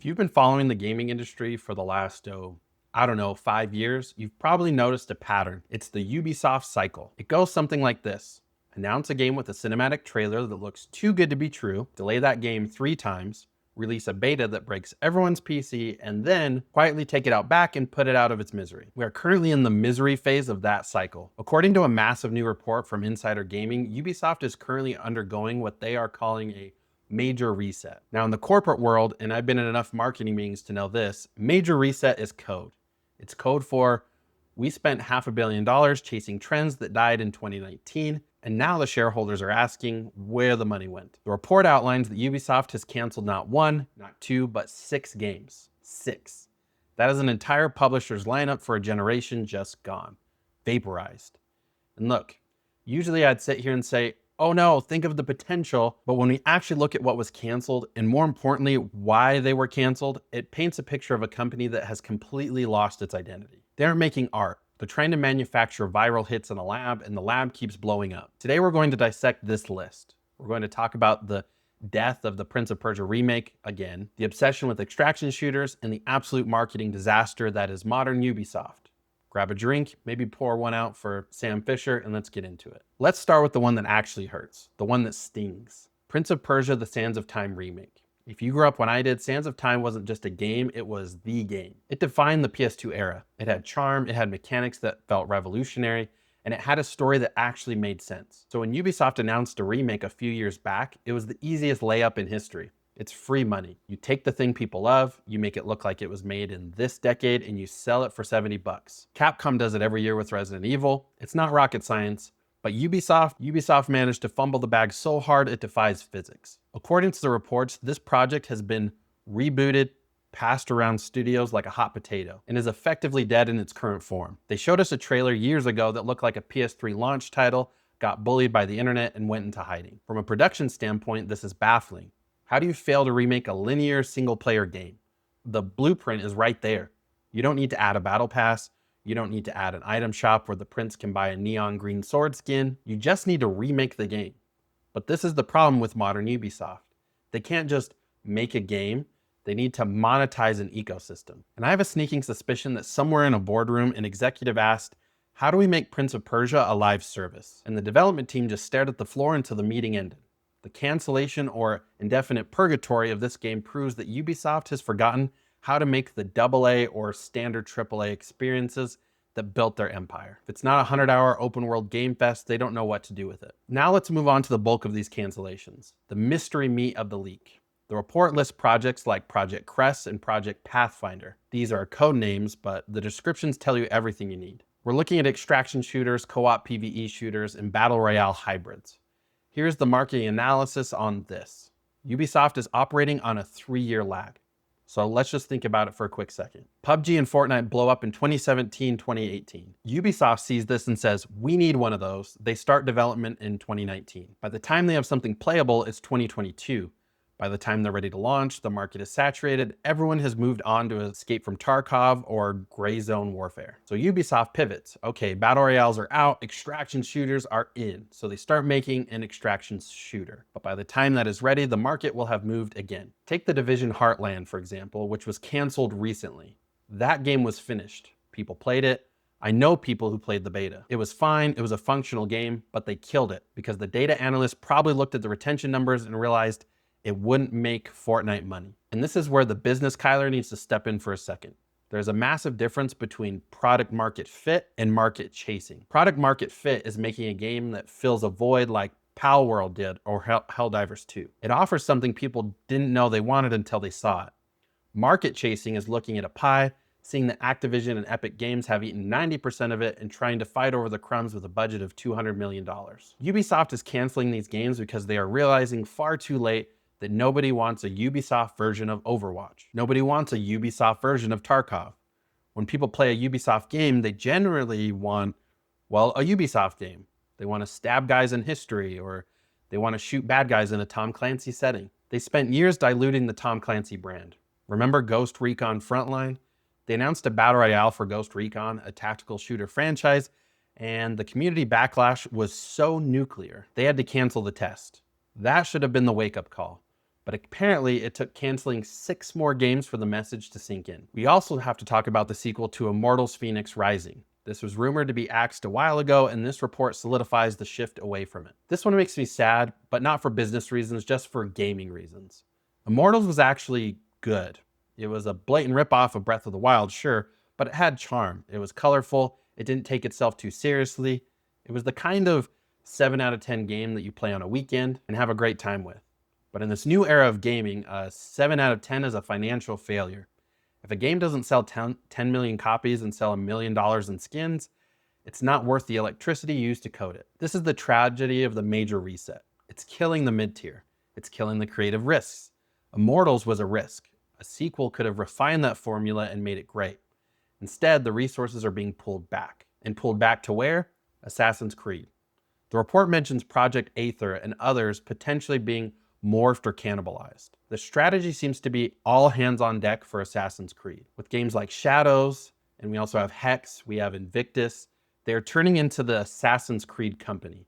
If you've been following the gaming industry for the last, I don't know, 5 years, you've probably noticed a pattern. It's the Ubisoft cycle. It goes something like this. Announce a game with a cinematic trailer that looks too good to be true, delay that game 3 times, release a beta that breaks everyone's PC, and then quietly take it out back and put it out of its misery. We are currently in the misery phase of that cycle. According to a massive new report from Insider Gaming, Ubisoft is currently undergoing what they are calling a major reset. Now, in the corporate world, and I've been in enough marketing meetings to know this, major reset is code. It's code for we spent $500 million chasing trends that died in 2019, and now the shareholders are asking where the money went. The report outlines that Ubisoft has canceled not one, not two, but 6 games. 6. That is an entire publisher's lineup for a generation just gone, vaporized. And look, usually I'd sit here and say, oh no, think of the potential. But when we actually look at what was canceled, and more importantly, why they were canceled, it paints a picture of a company that has completely lost its identity. They aren't making art. They're trying to manufacture viral hits in a lab, and the lab keeps blowing up. Today, we're going to dissect this list. We're going to talk about the death of the Prince of Persia Remake again, the obsession with extraction shooters, and the absolute marketing disaster that is modern Ubisoft. Grab a drink, maybe pour one out for Sam Fisher, and let's get into it. Let's start with the one that actually hurts, the one that stings. Prince of Persia: The Sands of Time Remake. If you grew up when I did, Sands of Time wasn't just a game, it was the game. It defined the PS2 era. It had charm, it had mechanics that felt revolutionary, and it had a story that actually made sense. So when Ubisoft announced a remake a few years back, it was the easiest layup in history. It's free money. You take the thing people love, you make it look like it was made in this decade, and you sell it for $70. Capcom does it every year with Resident Evil. It's not rocket science, but Ubisoft managed to fumble the bag so hard it defies physics. According to the reports, this project has been rebooted, passed around studios like a hot potato, and is effectively dead in its current form. They showed us a trailer years ago that looked like a PS3 launch title, got bullied by the internet, and went into hiding. From a production standpoint, this is baffling. How do you fail to remake a linear single-player game? The blueprint is right there. You don't need to add a battle pass. You don't need to add an item shop where the prince can buy a neon green sword skin. You just need to remake the game. But this is the problem with modern Ubisoft. They can't just make a game. They need to monetize an ecosystem. And I have a sneaking suspicion that somewhere in a boardroom, an executive asked, how do we make Prince of Persia a live service? And the development team just stared at the floor until the meeting ended. The cancellation or indefinite purgatory of this game proves that Ubisoft has forgotten how to make the AA or standard AAA experiences that built their empire. If it's not a 100-hour open world game fest, they don't know what to do with it. Now let's move on to the bulk of these cancellations, the mystery meat of the leak. The report lists projects like Project Crest and Project Pathfinder. These are code names, but the descriptions tell you everything you need. We're looking at extraction shooters, co-op PvE shooters, and battle royale hybrids. Here's the marketing analysis on this. Ubisoft is operating on a 3-year lag. So let's just think about it for a quick second. PUBG and Fortnite blow up in 2017, 2018. Ubisoft sees this and says, we need one of those. They start development in 2019. By the time they have something playable, it's 2022. By the time they're ready to launch, the market is saturated. Everyone has moved on to escape from Tarkov or gray zone warfare. So Ubisoft pivots. Okay, battle royales are out, extraction shooters are in. So they start making an extraction shooter. But by the time that is ready, the market will have moved again. Take The Division Heartland, for example, which was canceled recently. That game was finished. People played it. I know people who played the beta. It was fine, it was a functional game, but they killed it because the data analysts probably looked at the retention numbers and realized it wouldn't make Fortnite money. And this is where the business Cyler needs to step in for a second. There's a massive difference between product market fit and market chasing. Product market fit is making a game that fills a void like Palworld did or Helldivers 2. It offers something people didn't know they wanted until they saw it. Market chasing is looking at a pie, seeing that Activision and Epic Games have eaten 90% of it and trying to fight over the crumbs with a budget of $200 million. Ubisoft is canceling these games because they are realizing far too late that nobody wants a Ubisoft version of Overwatch. Nobody wants a Ubisoft version of Tarkov. When people play a Ubisoft game, they generally want, well, a Ubisoft game. They want to stab guys in history, or they want to shoot bad guys in a Tom Clancy setting. They spent years diluting the Tom Clancy brand. Remember Ghost Recon Frontline? They announced a battle royale for Ghost Recon, a tactical shooter franchise, and the community backlash was so nuclear, they had to cancel the test. That should have been the wake-up call. But apparently it took canceling 6 more games for the message to sink in. We also have to talk about the sequel to Immortals Fenyx Rising. This was rumored to be axed a while ago, and this report solidifies the shift away from it. This one makes me sad, but not for business reasons, just for gaming reasons. Immortals was actually good. It was a blatant ripoff of Breath of the Wild, sure, but it had charm. It was colorful, it didn't take itself too seriously. It was the kind of 7 out of 10 game that you play on a weekend and have a great time with. But in this new era of gaming, a 7 out of 10 is a financial failure. If a game doesn't sell 10 million copies and sell $1 million in skins, it's not worth the electricity used to code it. This is the tragedy of the major reset. It's killing the mid-tier. It's killing the creative risks. Immortals was a risk. A sequel could have refined that formula and made it great. Instead, the resources are being pulled back. And pulled back to where? Assassin's Creed. The report mentions Project Aether and others potentially being morphed or cannibalized. The strategy seems to be all hands on deck for Assassin's Creed. With games like Shadows, and we also have Hex, we have Invictus, they're turning into the Assassin's Creed company.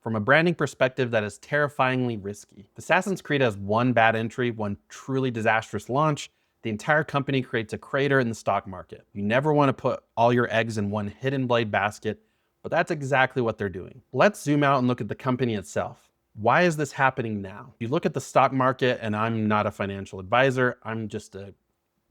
From a branding perspective, that is terrifyingly risky. If Assassin's Creed has one bad entry, one truly disastrous launch, the entire company creates a crater in the stock market. You never want to put all your eggs in one hidden blade basket, but that's exactly what they're doing. Let's zoom out and look at the company itself. Why is this happening now? You look at the stock market, and I'm not a financial advisor, I'm just a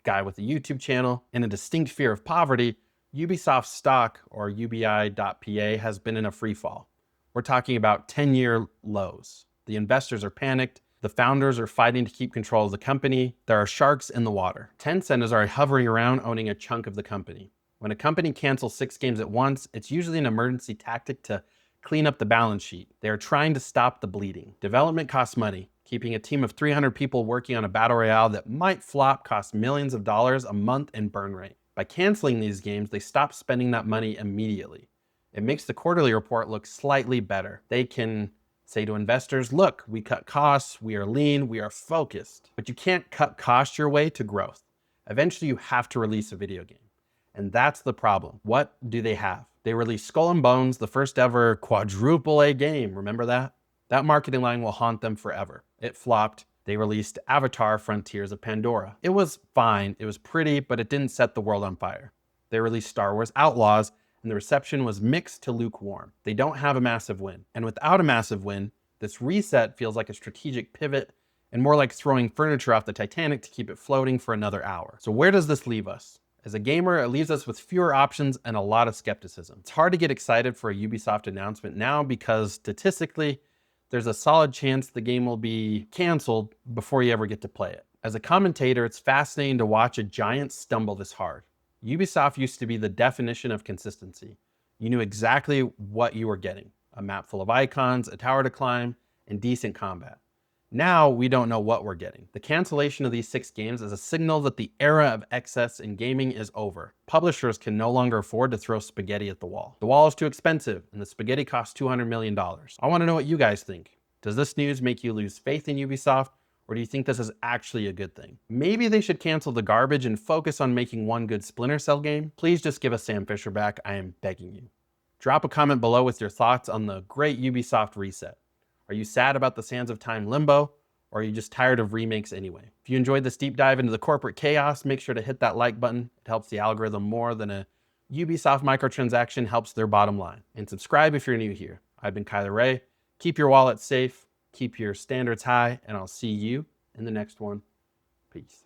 guy with a YouTube channel and a distinct fear of poverty. Ubisoft stock, or ubi.pa, has been in a free fall. We're talking about 10-year lows. The investors are panicked. The founders are fighting to keep control of the company. There are sharks in the water. Tencent is already hovering around, owning a chunk of the company. When a company cancels 6 games at once, it's usually an emergency tactic to clean up the balance sheet. They are trying to stop the bleeding. Development costs money. Keeping a team of 300 people working on a battle royale that might flop costs millions of dollars a month in burn rate. By canceling these games, they stop spending that money immediately. It makes the quarterly report look slightly better. They can say to investors, look, we cut costs, we are lean, we are focused. But you can't cut costs your way to growth. Eventually you have to release a video game. And that's the problem. What do they have? They released Skull and Bones, the first ever quadruple A game. Remember that? That marketing line will haunt them forever. It flopped. They released Avatar: Frontiers of Pandora. It was fine, it was pretty, but it didn't set the world on fire. They released Star Wars Outlaws, and the reception was mixed to lukewarm. They don't have a massive win. And without a massive win, this reset feels like a strategic pivot and more like throwing furniture off the Titanic to keep it floating for another hour. So where does this leave us? As a gamer, it leaves us with fewer options and a lot of skepticism. It's hard to get excited for a Ubisoft announcement now because statistically, there's a solid chance the game will be canceled before you ever get to play it. As a commentator, it's fascinating to watch a giant stumble this hard. Ubisoft used to be the definition of consistency. You knew exactly what you were getting. A map full of icons, a tower to climb, and decent combat. Now we don't know what we're getting. The cancellation of these 6 games is a signal that the era of excess in gaming is over. Publishers can no longer afford to throw spaghetti at the wall. The wall is too expensive, and the spaghetti costs $200 million. I want to know what you guys think. Does this news make you lose faith in Ubisoft, or do you think this is actually a good thing? Maybe they should cancel the garbage and focus on making one good Splinter Cell game? Please just give us Sam Fisher back, I am begging you. Drop a comment below with your thoughts on the great Ubisoft reset. Are you sad about the Sands of Time limbo, or are you just tired of remakes anyway? If you enjoyed this deep dive into the corporate chaos, make sure to hit that like button. It helps the algorithm more than a Ubisoft microtransaction helps their bottom line. And subscribe if you're new here. I've been Kyler Ray. Keep your wallet safe, keep your standards high, and I'll see you in the next one. Peace.